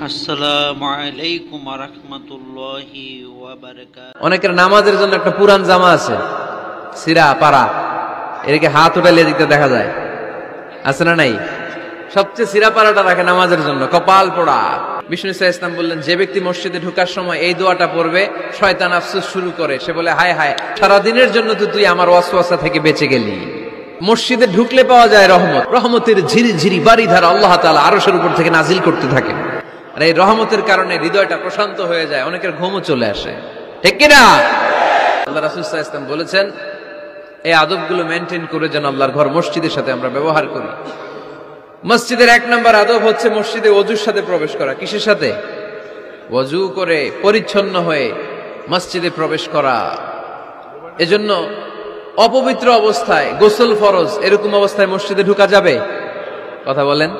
আসসালামু আলাইকুম ওয়া রাহমাতুল্লাহি ওয়া বারাকাতুহু। অনেকের নামাজের জন্য একটা পুরান জামা আছে, সিরা পারা, এদিকে হাত উঠালে এদিকে দেখা যায়, আছে না নাই? সবচেয়ে সিরা পারাটা রাখে নামাজের জন্য, কপাল পোড়া। বিষ্ণু ইসলাম বললেন, যে ব্যক্তি মসজিদে ঢোকার সময় এই দোয়াটা পড়বে, শয়তান আফসোস শুরু করে, সে বলে, হায় হায়, সারাদিনের জন্য তো তুই আমার ওয়াসওয়াসা থেকে বেঁচে গেলি। মসজিদে ঢুকলে পাওয়া যায় রহমত, রহমতের ঝিরি ঝিরি বাড়িধারা আল্লাহ তাআলা আরশের উপর থেকে নাজিল করতে থাকে। আর এই রহমতের কারণে হৃদয়টা প্রশান্ত হয়ে যায়, অনেকের ঘুমও চলে আসে, ঠিক কিনা? আল্লাহ রাসূল সাল্লাল্লাহু আলাইহি ওয়াসাল্লাম বলেছেন, এই আদবগুলো মেনটেন করে যেন আল্লাহর ঘর মসজিদের সাথে আমরা ব্যবহার করি। মসজিদের 1 নম্বর আদব হচ্ছে মসজিদে ওযুর সাথে প্রবেশ করা। কিসের সাথে? ওযু করে পরিচ্ছন্ন হয়ে মসজিদে প্রবেশ করা। এজন্য অপবিত্র অবস্থায় গোসল ফরজ, এরকম অবস্থায় মসজিদে ঢোকা যাবে? কথা বলেন,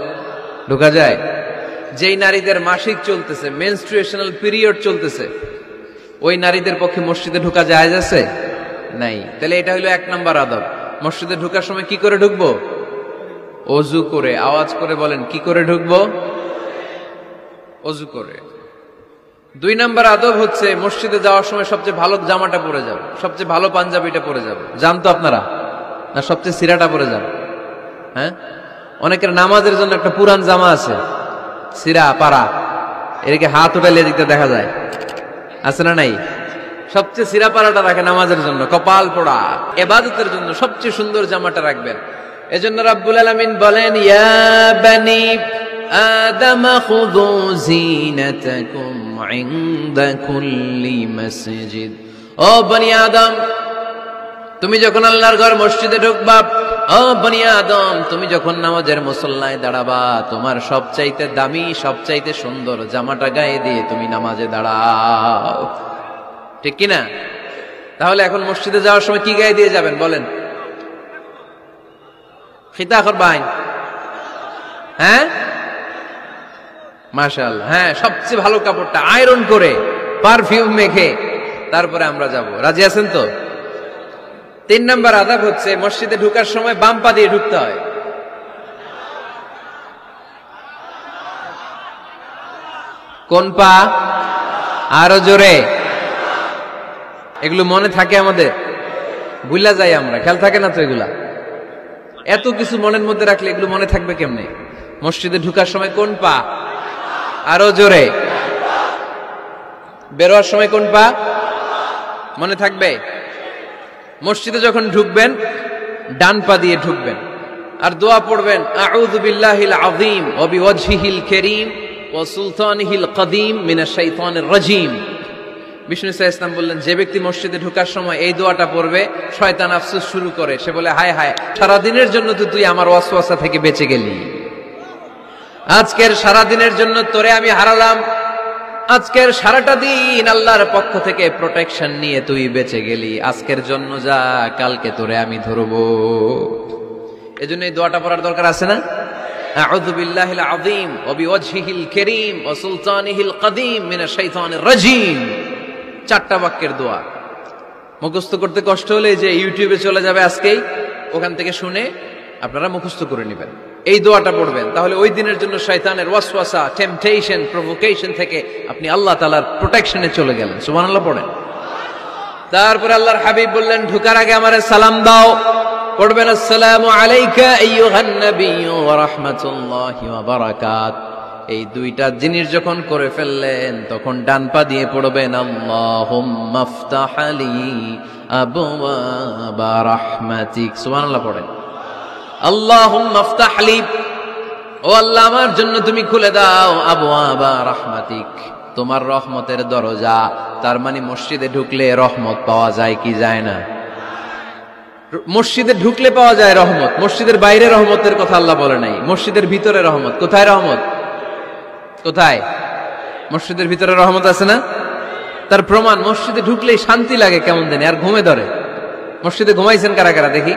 ঢোকা যায়? যেই নারীদের মাসিক চলতেছে, মেনস্ট্রুয়েশনাল পিরিয়ড চলতেছে, ওই নারীদের পক্ষে মসজিদে ঢোকা জায়েজ আছে? নাই। তাহলে এটা হলো 1 নম্বর আদব। মসজিদে ঢোকার সময় কি করে ঢুকবো? ওযু করে। আওয়াজ করে বলেন, কি করে ঢুকবো? ওযু করে। 2 নম্বর আদব হচ্ছে মসজিদে যাওয়ার সময় সবচেয়ে ভালো জামাটা পরে যাও, সবচেয়ে ভালো পাঞ্জাবিটা পরে যাবে। জান তো আপনারা? না সবচেয়ে সিরাটা পরে যান? হ্যাঁ, অনেকের নামাজের জন্য একটা পুরান জামা আছে, সিরা পারা, এদিকে হাত উঠালে এদিকে দেখা যায়, আছে না নাই? সবচেয়ে সিরা পারাটা রাখে নামাজের জন্য, কপাল পোড়া। ইবাদতের জন্য সবচেয়ে সুন্দর জামাটা রাখবেন। এজন্য রাব্বুল আলামিন বলেন, ইয়া বানি আদম খুযু যিনাতাকুম ইনদা কুল্লি মসজিদ। ও বনি আদম, তুমি যখন আল্লাহর ঘর মসজিদে ঢুকবা, ও বনি আদম, তুমি যখন নামাজের মুসল্লায় দাঁড়াবা, তোমার সবচাইতে দামি, সবচাইতে সুন্দর জামাটা গায়ে দিয়ে তুমি নামাজে দাঁড়াও, ঠিক কিনা? তাহলে এখন মসজিদে যাওয়ার সময় কি গায়ে দিয়ে যাবেন বলেন? খিতা করবেন? হ্যাঁ, মাশাআল্লাহ, হ্যাঁ, সবচেয়ে ভালো কাপড়টা আয়রন করে পারফিউম মেখে তারপরে আমরা যাব। রাজি আছেন তো? 3 নম্বর আদব হচ্ছে মসজিদে ঢোকার সময় বাম পা দিয়ে ঢুকতে হয়। কোন পা? আরো জোরে। এগুলো মনে থাকে আমাদের? ভুলা যাই আমরা, খেয়াল থাকে না তো এগুলা? এত কিছু মনের মধ্যে রাখলে এগুলো মনে থাকবে কেমনে? মসজিদে ঢোকার সময় কোন পা? আরো জোরে। বেরোয়ার সময় কোন পা? মনে থাকবে? মসজিদে যখন ঢুকবেন ডান পা দিয়ে ঢুকবেন, আর দোয়া পড়বেন, আউযু বিল্লাহিল আযীম ওয়া বিওয়াজহিল কারীম ওয়া সুলতানিহিল কদীম মিনাশ শাইতানির রাজীম। বিষ্ণু ইসলাম বললেন, যে ব্যক্তি মসজিদে ঢোকার সময় এই দোয়াটা পড়বে, শয়তান আফসোস শুরু করে, সে বলে, হায় হায়, সারাদিনের জন্য তো তুই আমার ওয়াসওয়াসা থেকে বেঁচে গেলি। আজকের সারাদিনের জন্য তোরে আমি হারালাম, আজকের সারাটা দিন আল্লাহর পক্ষ থেকে প্রোটেকশন নিয়ে তুই বেঁচে গেলি, আজকের জন্য যা, কালকে তোরে আমি ধরবো। এজন্য এই দোয়াটা পড়ার দরকার আছে না? আউযু বিল্লাহিল আযীম ওয়া বিওয়াজহিল কারীম ওয়া সুলতানিহিল কদীম মিনাশ শাইতানির রাজীম। 4টা বাক্যের দোয়া। মুখস্থ করতে কষ্ট হলে যে ইউটিউবে চলে যাবে আজকেই, ওখান থেকে শুনে আপনারা মুখস্থ করে নেবেন, এই দোয়াটা পড়বেন। তাহলে ওই দিনের জন্য শয়তানের ওয়াসওয়াসা, টেম্পটেশন, প্রভোকেশন থেকে আপনি আল্লাহ তাআলার প্রোটেকশনে চলে গেলেন। সুবহানাল্লাহ পড়েন। তারপরে আল্লাহর হাবিব বললেন, ঢোকার আগে আমারে সালাম দাও। পড়বেন, আসসালামু আলাইকা আইয়ুহান নাবিয়্যু ওয়া রাহমাতুল্লাহি ওয়া বারাকাত। এই 2টা জিনিস যখন করে ফেললেন, তখন ডান পা দিয়ে পড়বেন, আল্লাহুম্মা আফতাহ লি আবওয়াবা রাহমাতিক। সুবহানাল্লাহ পড়েন। আল্লাহুম্মা আফতাহ লি, ও আল্লাহ, আমার জন্য তুমি খুলে দাও আবওয়াবা রাহমাতিক, তোমার রহমতের দরজা। তার মানে মসজিদে ঢুকলে রহমত পাওয়া যায় কি যায় না? মসজিদে ঢুকলে পাওয়া যায় রহমত, মসজিদের বাইরে রহমতের কথা আল্লাহ বলে নাই। মসজিদের ভিতরে রহমত। কোথায় রহমত? কোথায়? মসজিদের ভিতরে রহমত আছে না? তার প্রমাণ, মসজিদে ঢুকলেই শান্তি লাগে কেমন জানি, আর ঘুমে ধরে। মসজিদে ঘুমাইছেন কারা কারা দেখি?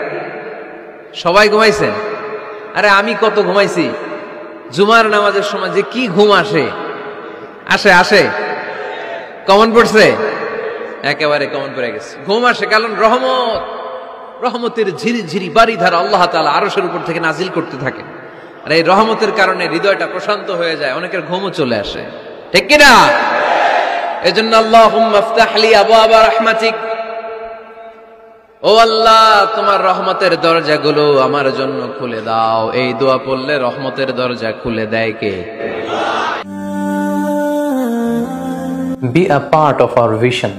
সবাই ঘুমাইছেন? আরে আমি কত ঘুমাইছি। জুমার নামাজের সময় যে কি ঘুম আসে, আসে আসে, কমন পড়ছে, একেবারে কমন পড়ে গেছে, ঘুম আসে। কারণ রহমত, রহমতের ঝিরি ঝিরি বাড়িধারা আল্লাহ তাআলা আরশের উপর থেকে নাজিল করতে থাকে। আর এই রহমতের কারণে হৃদয়টা প্রশান্ত হয়ে যায়, অনেকের ঘুমও চলে আসে, ঠিক কিনা? এজন্য আল্লাহুম্মা ইফতাহ লি আবওয়াবা রাহমাতিক, ও আল্লাহ তোমার রহমতের দরজাগুলো আমার জন্য খুলে দাও। এই দোয়া পড়লে রহমতের দরজা খুলে দেয় কে? Be a part of our vision.